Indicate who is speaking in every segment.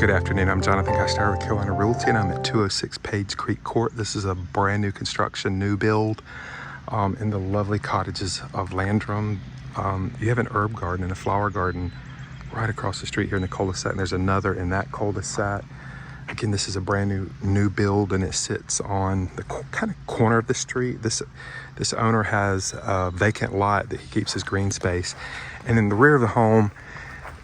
Speaker 1: Good afternoon, I'm Jonathan Castaro with Carolina Realty, and I'm at 206 Page Creek Court. This is a brand new construction, new build in the lovely cottages of Landrum. You have an herb garden and a flower garden right across the street here in the cul-de-sac, and there's another in that cul-de-sac. Again, this is a brand new build, and it sits on the kind of corner of the street. This owner has a vacant lot that he keeps as green space, and in the rear of the home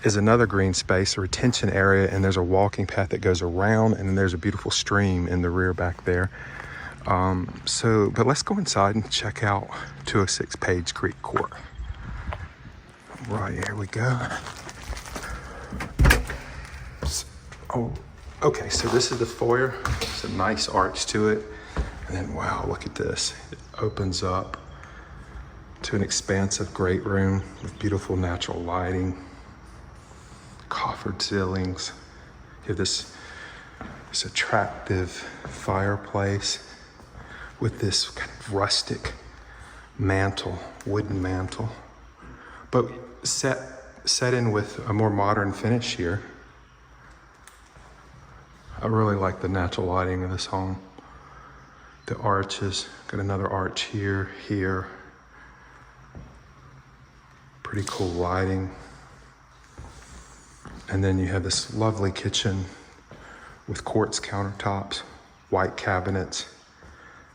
Speaker 1: is another green space, a retention area, and there's a walking path that goes around, and then there's a beautiful stream in the rear back there. But let's go inside and check out 206 Page Creek Court. Right, here we go. Okay, so this is the foyer. It's a nice arch to it. And then, wow, look at this. It opens up to an expansive great room with beautiful natural lighting, coffered ceilings. You have this attractive fireplace with this kind of rustic mantle, wooden mantle, but set in with a more modern finish here. I really like the natural lighting of this home. The arches, got another arch here. Pretty cool lighting. And then you have this lovely kitchen with quartz countertops, white cabinets,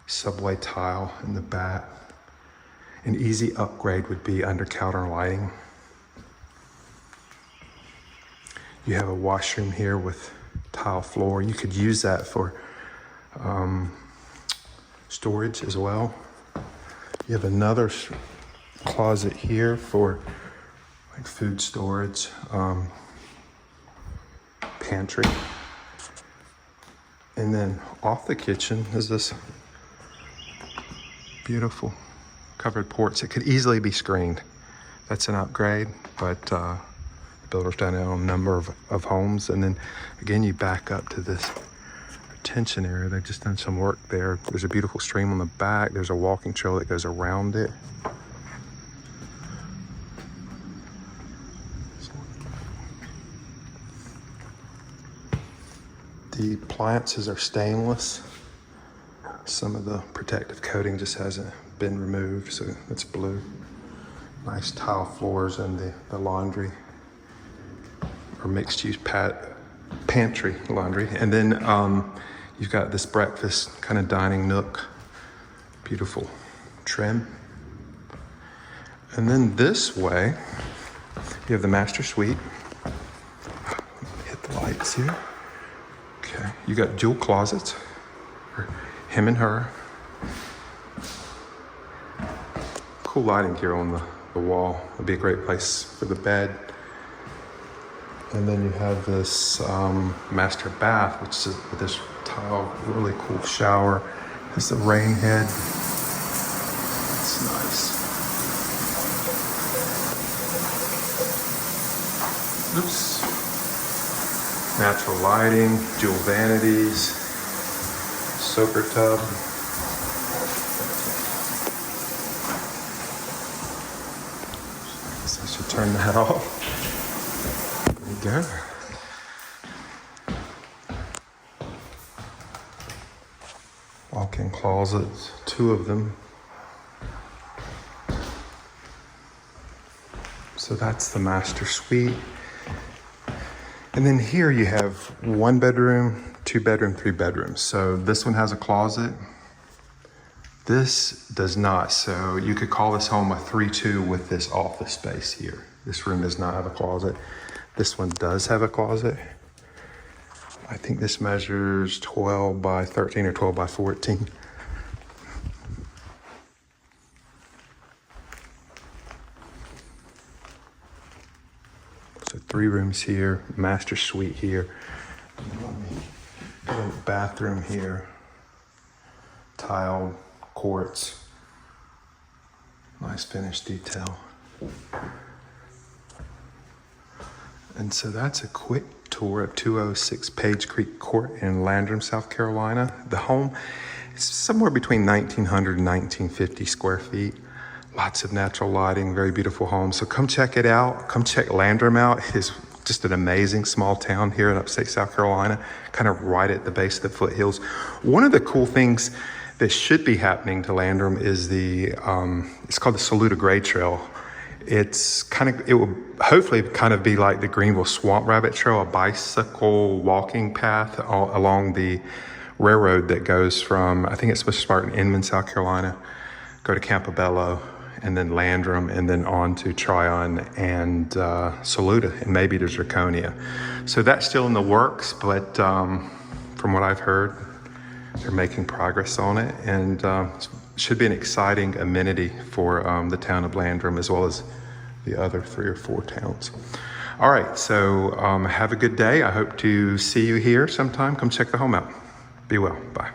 Speaker 1: subway tile in the back. An easy upgrade would be under counter lighting. You have a washroom here with tile floor. You could use that for storage as well. You have another closet here for like food storage, pantry. And then off the kitchen is this beautiful covered porch. It could easily be screened. That's an upgrade, but the builder's done it on a number of homes. And then again, you back up to this retention area. They've just done some work there. There's a beautiful stream on the back. There's a walking trail that goes around it. The appliances are stainless. Some of the protective coating just hasn't been removed, so it's blue. Nice tile floors and the laundry, or mixed use pantry laundry. And then you've got this breakfast kind of dining nook, beautiful trim. And then this way, you have the master suite. Hit the lights here. Okay, you got dual closets for him and her. Cool lighting here on the wall. It'd be a great place for the bed. And then you have this master bath, which is with this tile, really cool shower. There's the rain head. It's nice. Oops. Natural lighting, dual vanities, soaker tub. So I should turn that off. There we go. Walk-in closets, two of them. So that's the master suite. And then here you have 1 bedroom, 2 bedroom, 3 bedrooms. So this one has a closet. This does not. So you could call this home a 3-2 with this office space here. This room does not have a closet. This one does have a closet. I think this measures 12 by 13 or 12 by 14. So 3 rooms here, master suite here. Bathroom here, tiled quartz, nice finished detail. And so that's a quick tour of 206 Page Creek Court in Landrum, South Carolina. The home is somewhere between 1,900 and 1,950 square feet. Lots of natural lighting, very beautiful home. So come check it out. Come check Landrum out. It is just an amazing small town here in upstate South Carolina, kind of right at the base of the foothills. One of the cool things that should be happening to Landrum is it's called the Saluda Grade Trail. It will hopefully kind of be like the Greenville Swamp Rabbit Trail, a bicycle walking path along the railroad that goes from, I think it's supposed to start in Inman, South Carolina, go to Campobello, and then Landrum, and then on to Tryon and Saluda, and maybe to Draconia. So that's still in the works, but from what I've heard, they're making progress on it, and should be an exciting amenity for the town of Landrum, as well as the other 3 or 4 towns. All right, so have a good day. I hope to see you here sometime. Come check the home out. Be well. Bye.